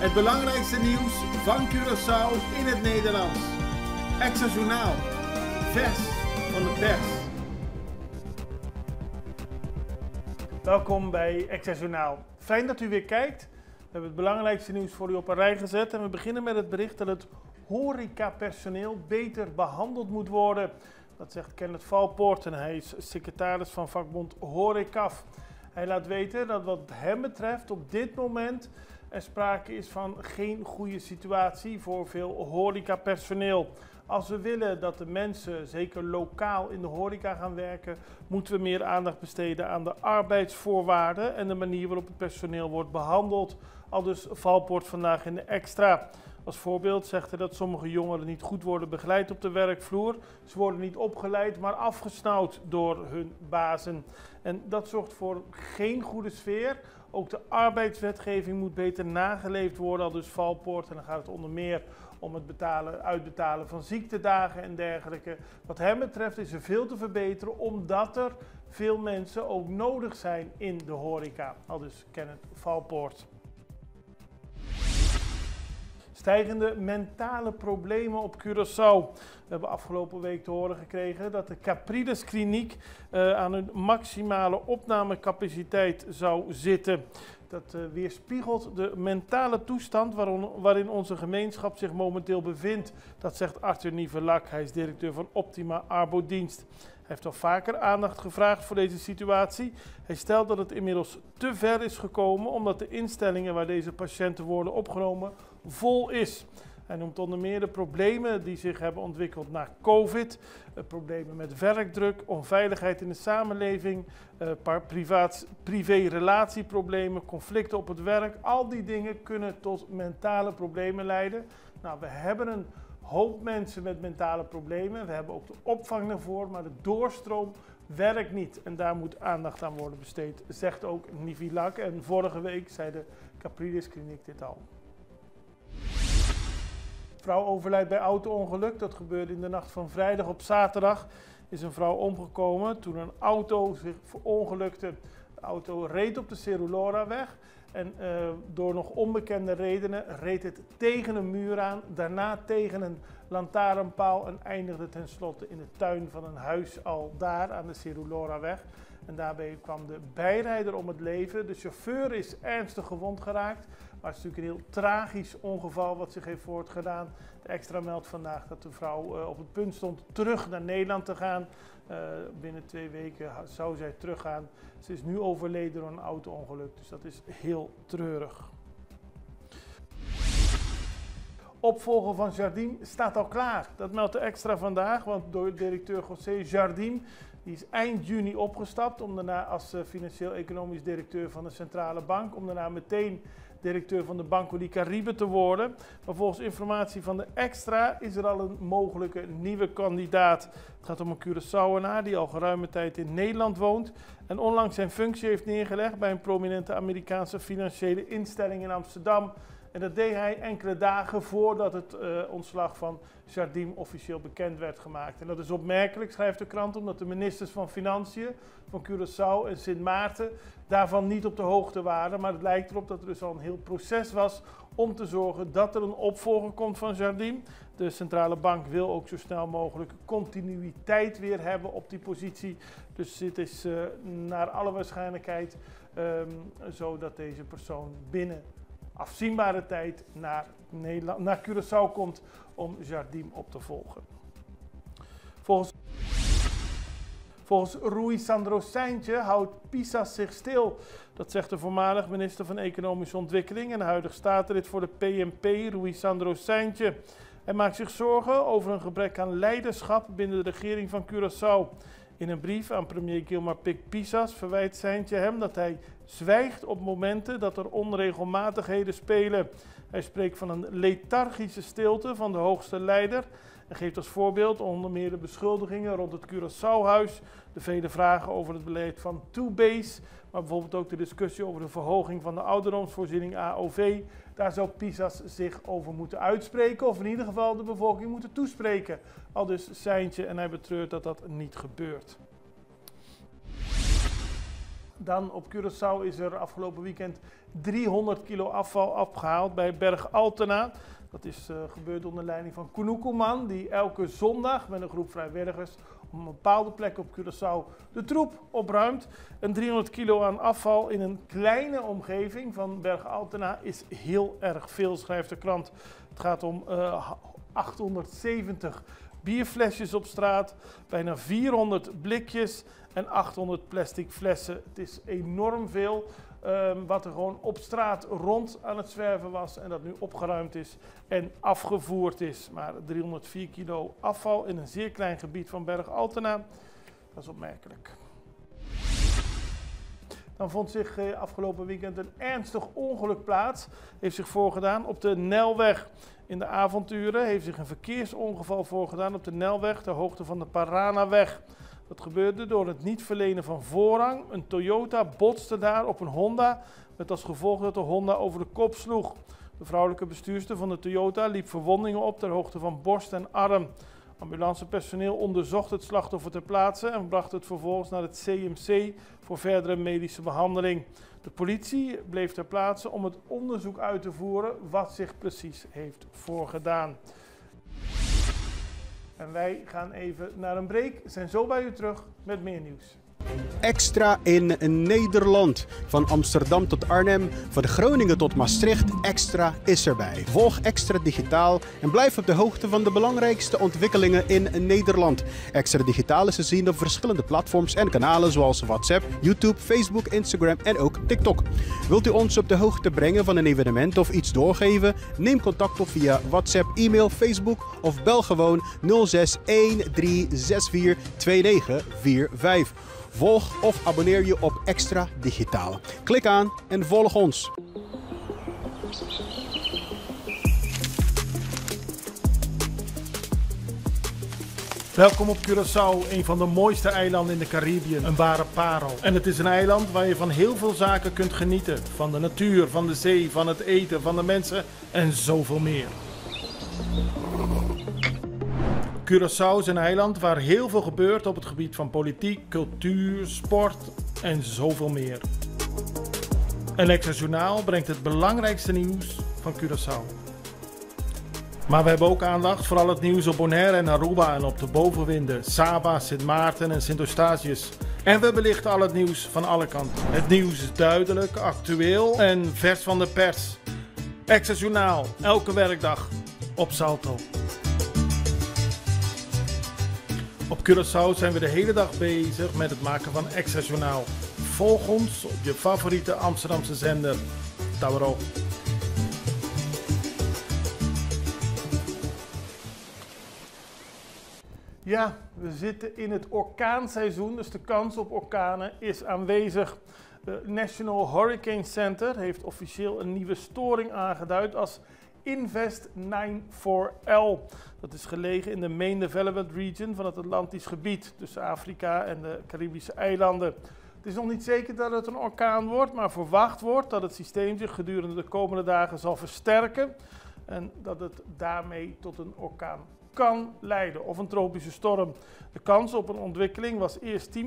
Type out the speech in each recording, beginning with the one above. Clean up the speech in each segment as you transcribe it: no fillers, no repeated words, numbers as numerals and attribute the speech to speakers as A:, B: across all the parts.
A: Het belangrijkste nieuws van Curaçao in het Nederlands. Extra Journaal. Vers van de pers. Welkom bij Extra Journaal. Fijn dat u weer kijkt. We hebben het belangrijkste nieuws voor u op een rij gezet. En we beginnen met het bericht dat het horecapersoneel beter behandeld moet worden. Dat zegt Kenneth Valpoort en hij is secretaris van vakbond Horecaf. Hij laat weten dat wat hem betreft op dit moment er sprake is van geen goede situatie voor veel horecapersoneel. Als we willen dat de mensen, zeker lokaal in de horeca gaan werken, moeten we meer aandacht besteden aan de arbeidsvoorwaarden en de manier waarop het personeel wordt behandeld. Aldus Valpoort vandaag in de Extra. Als voorbeeld zegt hij dat sommige jongeren niet goed worden begeleid op de werkvloer. Ze worden niet opgeleid, maar afgesnauwd door hun bazen. En dat zorgt voor geen goede sfeer. Ook de arbeidswetgeving moet beter nageleefd worden, aldus Valpoort. En dan gaat het onder meer om het uitbetalen van ziektedagen en dergelijke. Wat hem betreft is er veel te verbeteren, omdat er veel mensen ook nodig zijn in de horeca. Aldus Kenneth Valpoort. Stijgende mentale problemen op Curaçao. We hebben afgelopen week te horen gekregen dat de Capriles Kliniek aan hun maximale opnamecapaciteit zou zitten. Dat weerspiegelt de mentale toestand waarin onze gemeenschap zich momenteel bevindt. Dat zegt Arthur Nieverlak, hij is directeur van Optima Arbodienst. Hij heeft al vaker aandacht gevraagd voor deze situatie. Hij stelt dat het inmiddels te ver is gekomen omdat de instellingen waar deze patiënten worden opgenomen vol is. Hij noemt onder meer de problemen die zich hebben ontwikkeld na COVID, problemen met werkdruk, onveiligheid in de samenleving, privé-relatieproblemen, conflicten op het werk. Al die dingen kunnen tot mentale problemen leiden. Nou, we hebben een hoop mensen met mentale problemen. We hebben ook de opvang daarvoor, maar de doorstroom werkt niet. En daar moet aandacht aan worden besteed, zegt ook Nieverlak. En vorige week zei de Capriles Kliniek dit al. Vrouw overlijdt bij auto-ongeluk. Dat gebeurde in de nacht van vrijdag op zaterdag. Is een vrouw omgekomen toen een auto zich verongelukte. De auto reed op de Ceruloraweg en door nog onbekende redenen reed het tegen een muur aan. Daarna tegen een lantaarnpaal en eindigde tenslotte in de tuin van een huis al daar aan de Ceruloraweg. En daarbij kwam de bijrijder om het leven. De chauffeur is ernstig gewond geraakt. Maar het is natuurlijk een heel tragisch ongeval wat zich heeft voortgedaan. De Extra meldt vandaag dat de vrouw op het punt stond terug naar Nederland te gaan. Binnen 2 weken zou zij teruggaan. Ze is nu overleden door een auto-ongeluk, dus dat is heel treurig. Opvolger van Jardim staat al klaar. Dat meldt de Extra vandaag, want door directeur José Jardim, die is eind juni opgestapt om daarna als financieel-economisch directeur van de Centrale Bank, om daarna meteen directeur van de Banco di Caribe te worden. Maar volgens informatie van de Extra is er al een mogelijke nieuwe kandidaat. Het gaat om een Curaçaoenaar die al geruime tijd in Nederland woont en onlangs zijn functie heeft neergelegd bij een prominente Amerikaanse financiële instelling in Amsterdam. En dat deed hij enkele dagen voordat het ontslag van Jardim officieel bekend werd gemaakt. En dat is opmerkelijk, schrijft de krant, omdat de ministers van Financiën van Curaçao en Sint Maarten daarvan niet op de hoogte waren. Maar het lijkt erop dat er dus al een heel proces was om te zorgen dat er een opvolger komt van Jardim. De centrale bank wil ook zo snel mogelijk continuïteit weer hebben op die positie. Dus dit is naar alle waarschijnlijkheid zo dat deze persoon binnen afzienbare tijd naar Curaçao komt om Jardim op te volgen. Volgens Rui Sandro Seintje houdt Pisas zich stil. Dat zegt de voormalig minister van Economische Ontwikkeling en huidig staatslid voor de PNP, Rui Sandro Seintje. Hij maakt zich zorgen over een gebrek aan leiderschap binnen de regering van Curaçao. In een brief aan premier Gilmar Pik Pisas verwijt Seintje hem dat hij zwijgt op momenten dat er onregelmatigheden spelen. Hij spreekt van een lethargische stilte van de hoogste leider en geeft als voorbeeld onder meer de beschuldigingen rond het Curaçao-huis, de vele vragen over het beleid van Toebase, maar bijvoorbeeld ook de discussie over de verhoging van de ouderdomsvoorziening AOV. Daar zou Pisas zich over moeten uitspreken of in ieder geval de bevolking moeten toespreken. Aldus Seintje en hij betreurt dat dat niet gebeurt. Dan op Curaçao is er afgelopen weekend 300 kilo afval opgehaald bij Berg Altena. Dat is gebeurd onder leiding van Kunukuman, die elke zondag met een groep vrijwilligers op een bepaalde plek op Curaçao de troep opruimt. Een 300 kilo aan afval in een kleine omgeving van Berg Altena is heel erg veel, schrijft de krant. Het gaat om 870 bierflesjes op straat, bijna 400 blikjes en 800 plastic flessen. Het is enorm veel wat er gewoon op straat rond aan het zwerven was en dat nu opgeruimd is en afgevoerd is. Maar 304 kilo afval in een zeer klein gebied van Berg Altena, dat is opmerkelijk. Dan vond zich afgelopen weekend een ernstig ongeluk plaats. Heeft zich voorgedaan op de Nelweg. In de avonturen heeft zich een verkeersongeval voorgedaan op de Nelweg ter hoogte van de Paranaweg. Dat gebeurde door het niet verlenen van voorrang. Een Toyota botste daar op een Honda, met als gevolg dat de Honda over de kop sloeg. De vrouwelijke bestuurster van de Toyota liep verwondingen op ter hoogte van borst en arm. Ambulancepersoneel onderzocht het slachtoffer ter plaatse en bracht het vervolgens naar het CMC voor verdere medische behandeling. De politie bleef ter plaatse om het onderzoek uit te voeren wat zich precies heeft voorgedaan. En wij gaan even naar een break. We zijn zo bij u terug met meer nieuws.
B: Extra in Nederland. Van Amsterdam tot Arnhem, van Groningen tot Maastricht, Extra is erbij. Volg Extra Digitaal en blijf op de hoogte van de belangrijkste ontwikkelingen in Nederland. Extra Digitaal is te zien op verschillende platforms en kanalen zoals WhatsApp, YouTube, Facebook, Instagram en ook TikTok. Wilt u ons op de hoogte brengen van een evenement of iets doorgeven? Neem contact op via WhatsApp, e-mail, Facebook of bel gewoon 06 1364 2945. Volg of abonneer je op Extra Digitaal. Klik aan en volg ons.
A: Welkom op Curaçao, een van de mooiste eilanden in de Caribiën, een ware parel. En het is een eiland waar je van heel veel zaken kunt genieten. Van de natuur, van de zee, van het eten, van de mensen en zoveel meer. Curaçao is een eiland waar heel veel gebeurt op het gebied van politiek, cultuur, sport en zoveel meer. En Extra Journaal brengt het belangrijkste nieuws van Curaçao. Maar we hebben ook aandacht voor al het nieuws op Bonaire en Aruba en op de bovenwinden, Saba, Sint Maarten en Sint Eustatius. En we belichten al het nieuws van alle kanten. Het nieuws is duidelijk, actueel en vers van de pers. Extra Journaal, elke werkdag op Salto. Op Curaçao zijn we de hele dag bezig met het maken van Extra Journaal. Volg ons op je favoriete Amsterdamse zender, Tauro. Ja, we zitten in het orkaanseizoen, dus de kans op orkanen is aanwezig. De National Hurricane Center heeft officieel een nieuwe storing aangeduid als Invest 94L. Dat is gelegen in de Main Development Region van het Atlantisch gebied tussen Afrika en de Caribische eilanden. Het is nog niet zeker dat het een orkaan wordt, maar verwacht wordt dat het systeem zich gedurende de komende dagen zal versterken en dat het daarmee tot een orkaan kan leiden of een tropische storm. De kans op een ontwikkeling was eerst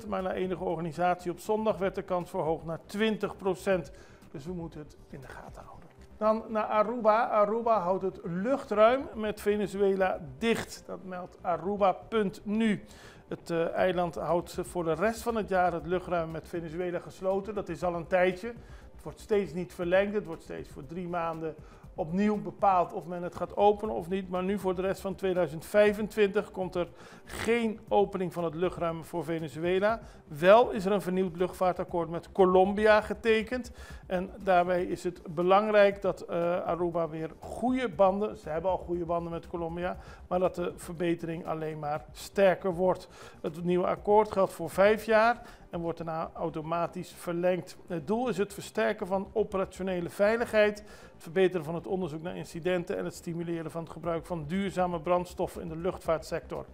A: 10%, maar na enige organisatie op zondag werd de kans verhoogd naar 20%. Dus we moeten het in de gaten houden. Dan naar Aruba. Aruba houdt het luchtruim met Venezuela dicht. Dat meldt Aruba.nu. Het eiland houdt voor de rest van het jaar het luchtruim met Venezuela gesloten. Dat is al een tijdje. Het wordt steeds niet verlengd. Het wordt steeds voor 3 maanden opnieuw bepaald of men het gaat openen of niet. Maar nu voor de rest van 2025 komt er geen opening van het luchtruim voor Venezuela. Wel is er een vernieuwd luchtvaartakkoord met Colombia getekend. En daarbij is het belangrijk dat Aruba weer goede banden, ze hebben al goede banden met Colombia, maar dat de verbetering alleen maar sterker wordt. Het nieuwe akkoord geldt voor 5 jaar en wordt daarna automatisch verlengd. Het doel is het versterken van operationele veiligheid, het verbeteren van het onderzoek naar incidenten en het stimuleren van het gebruik van duurzame brandstoffen in de luchtvaartsector.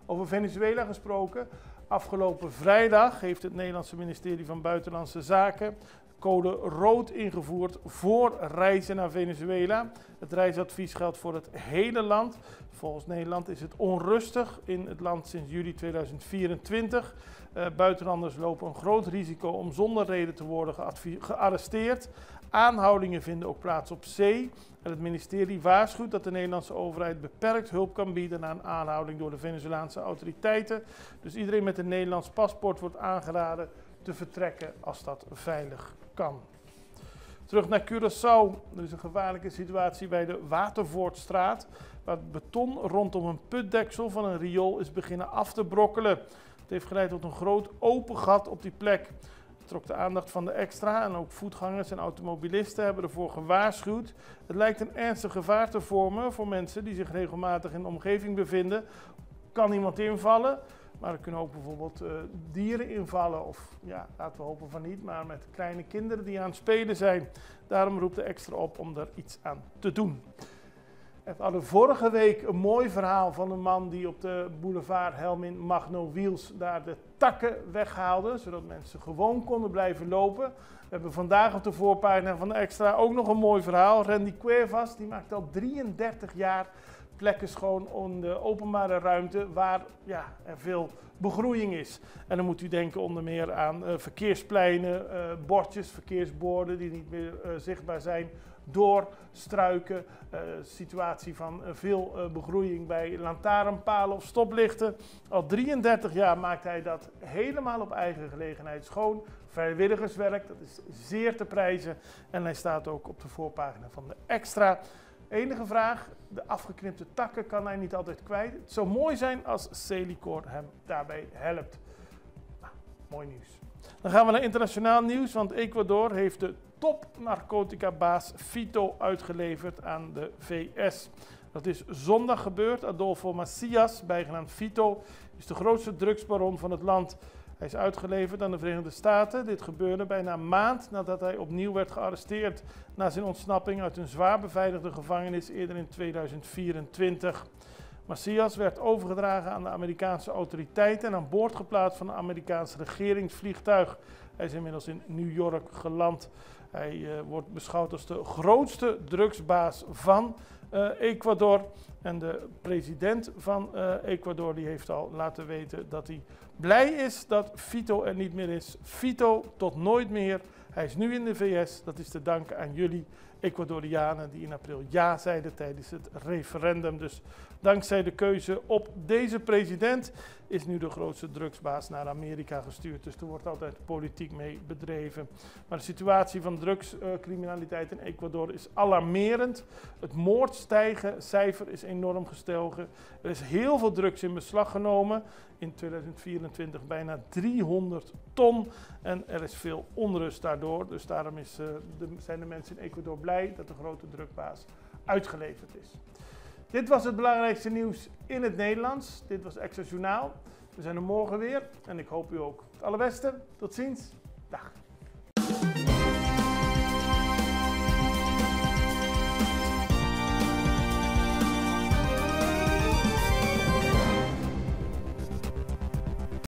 A: Over Venezuela gesproken, afgelopen vrijdag heeft het Nederlandse ministerie van Buitenlandse Zaken code rood ingevoerd voor reizen naar Venezuela. Het reisadvies geldt voor het hele land. Volgens Nederland is het onrustig in het land sinds juli 2024. Buitenlanders lopen een groot risico om zonder reden te worden gearresteerd. Aanhoudingen vinden ook plaats op zee. En het ministerie waarschuwt dat de Nederlandse overheid beperkt hulp kan bieden aan aanhouding door de Venezolaanse autoriteiten. Dus iedereen met een Nederlands paspoort wordt aangeraden te vertrekken als dat veilig kan. Terug naar Curaçao. Er is een gevaarlijke situatie bij de Watervoortstraat, waar het beton rondom een putdeksel van een riool is beginnen af te brokkelen. Het heeft geleid tot een groot open gat op die plek. Het trok de aandacht van de Extra en ook voetgangers en automobilisten hebben ervoor gewaarschuwd. Het lijkt een ernstig gevaar te vormen voor mensen die zich regelmatig in de omgeving bevinden. Kan iemand invallen? Maar er kunnen ook bijvoorbeeld dieren invallen, of ja, laten we hopen van niet, maar met kleine kinderen die aan het spelen zijn. Daarom roept de Extra op om er iets aan te doen. We hadden vorige week een mooi verhaal van een man die op de boulevard Helmin Magno Wiels daar de takken weghaalde, zodat mensen gewoon konden blijven lopen. We hebben vandaag op de voorpagina van de Extra ook nog een mooi verhaal. Randy Cuevas, die maakt al 33 jaar plekken schoon in de openbare ruimte waar ja, er veel begroeiing is. En dan moet u denken onder meer aan verkeerspleinen, bordjes, verkeersborden die niet meer zichtbaar zijn door struiken, situatie van veel begroeiing bij lantaarnpalen of stoplichten. Al 33 jaar maakt hij dat helemaal op eigen gelegenheid schoon. Vrijwilligerswerk, dat is zeer te prijzen en hij staat ook op de voorpagina van de Extra. Enige vraag, de afgeknipte takken kan hij niet altijd kwijt. Het zou mooi zijn als Celicor hem daarbij helpt. Nou, mooi nieuws. Dan gaan we naar internationaal nieuws, want Ecuador heeft de top-narcotica-baas Fito uitgeleverd aan de VS. Dat is zondag gebeurd. Adolfo Macias, bijgenaamd Fito, is de grootste drugsbaron van het land. Hij is uitgeleverd aan de Verenigde Staten. Dit gebeurde bijna een maand nadat hij opnieuw werd gearresteerd na zijn ontsnapping uit een zwaar beveiligde gevangenis eerder in 2024. Macias werd overgedragen aan de Amerikaanse autoriteiten en aan boord geplaatst van een Amerikaans regeringsvliegtuig. Hij is inmiddels in New York geland. Hij wordt beschouwd als de grootste drugsbaas van Ecuador. En de president van Ecuador die heeft al laten weten dat hij blij is dat Fito er niet meer is. Fito tot nooit meer. Hij is nu in de VS. Dat is te danken aan jullie Ecuadorianen die in april ja zeiden tijdens het referendum. Dus dankzij de keuze op deze president is nu de grootste drugsbaas naar Amerika gestuurd. Dus er wordt altijd politiek mee bedreven. Maar de situatie van drugscriminaliteit in Ecuador is alarmerend. Het moordcijfer is enorm gestegen. Er is heel veel drugs in beslag genomen. In 2024 bijna 300 ton. En er is veel onrust daardoor. Dus daarom zijn de mensen in Ecuador blij dat de grote drugbaas uitgeleverd is. Dit was het belangrijkste nieuws in het Nederlands. Dit was Extra Journaal. We zijn er morgen weer en ik hoop u ook. Het allerbeste. Tot ziens. Dag.